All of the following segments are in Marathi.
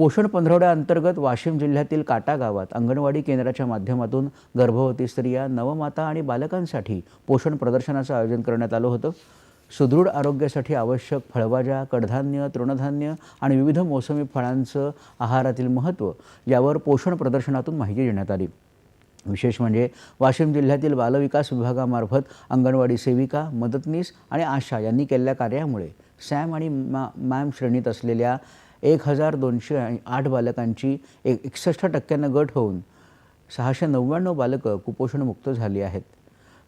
पोषण पंधरवड्याअंतर्गत वाशिम जिल्ह्यातील काटा गावात अंगणवाडी केंद्राच्या माध्यमातून गर्भवती स्त्रिया, नवमाता आणि बालकांसाठी पोषण प्रदर्शनाचं आयोजन करण्यात आलं होतं। सुदृढ आरोग्यासाठी आवश्यक फळभाज्या, कडधान्य, तृणधान्य आणि विविध मोसमी फळांचं आहारातील महत्त्व यावर पोषण प्रदर्शनातून माहिती देण्यात आली। विशेष म्हणजे वाशिम जिल्ह्यातील बालविकास विभागामार्फत अंगणवाडी सेविका, मदतनीस आणि आशा यांनी केलेल्या कार्यामुळे सॅम आणि मॅम श्रेणीत असलेल्या 1208 बालकांची 61% गट होऊन 699 बालकं कुपोषणमुक्त झाली आहेत।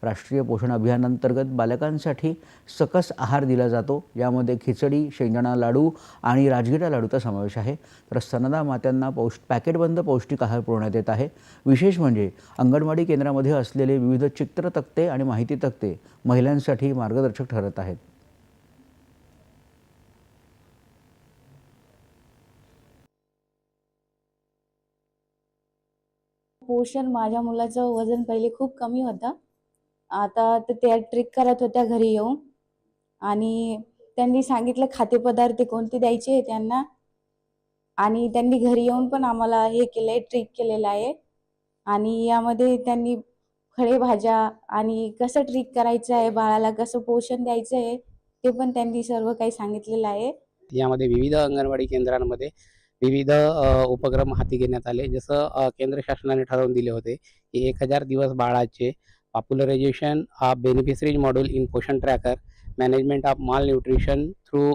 राष्ट्रीय पोषण अभियानांतर्गत बालकांसाठी सकस आहार दिला जातो। यामध्ये खिचडी, शेंगदाणा लाडू आणि राजगिरा लाडूचा समावेश आहे। तर स्तनदा मात्यांना पॅकेटबंद पौष्टिक आहार पुरवण्यात येत आहे। विशेष म्हणजे अंगणवाडी केंद्रामध्ये असलेले विविध चित्र तक्ते आणि माहिती तक्ते महिलांसाठी मार्गदर्शक ठरत आहेत। पोषण माझ्या मुलाचं वजन पहिले खूप कमी होतं। आता तर त्या ट्रिक करत होत्या घरी येऊन आणि त्यांनी सांगितलं खाद्यपदार्थ कोणते द्यायचे त्यांना आणि त्यांनी घरी येऊन पण आम्हाला हे केलंय, ट्रिक केलेलं आहे आणि यामध्ये त्यांनी फळे भाज्या आणि कसं ट्रिक करायचं आहे, बाळाला कसं पोषण द्यायचं आहे ते पण त्यांनी सर्व काही सांगितलेलं आहे। यामध्ये विविध अंगणवाडी केंद्रांमध्ये विविध उपक्रम हाती घेण्यात आले। जसं केंद्र शासनाने ठरवून दिले होते की 1000 दिवस बाळाचे popularisation of beneficiaries module in Poshan tracker, management of malnutrition through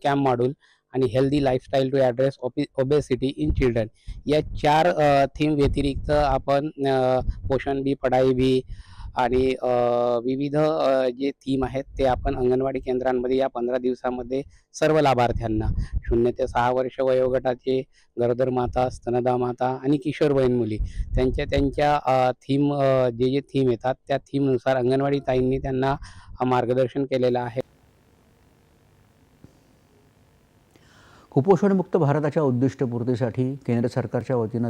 camp module आणि healthy lifestyle to address obesity in children या 4 थीम व्यतिरिक्त आपण पोषण भी, पढाई भी आणि विविध जे थीम आहेत ते आपण अंगणवाडी केंद्रांमध्ये या 15 दिवसामध्ये सर्व लाभार्थ्यांना 0 ते 6 वर्ष वयोगटाचे गरोदर माता, स्तनदा माता आणि किशोरवयीन मुली त्यांच्या थीम जे थीम येतात त्या थीमनुसार अंगणवाडी ताईंनी त्यांना मार्गदर्शन केलेलं आहे। कुपोषणमुक्त भारताच्या उद्दिष्टपूर्तीसाठी केंद्र सरकारच्या वतीनं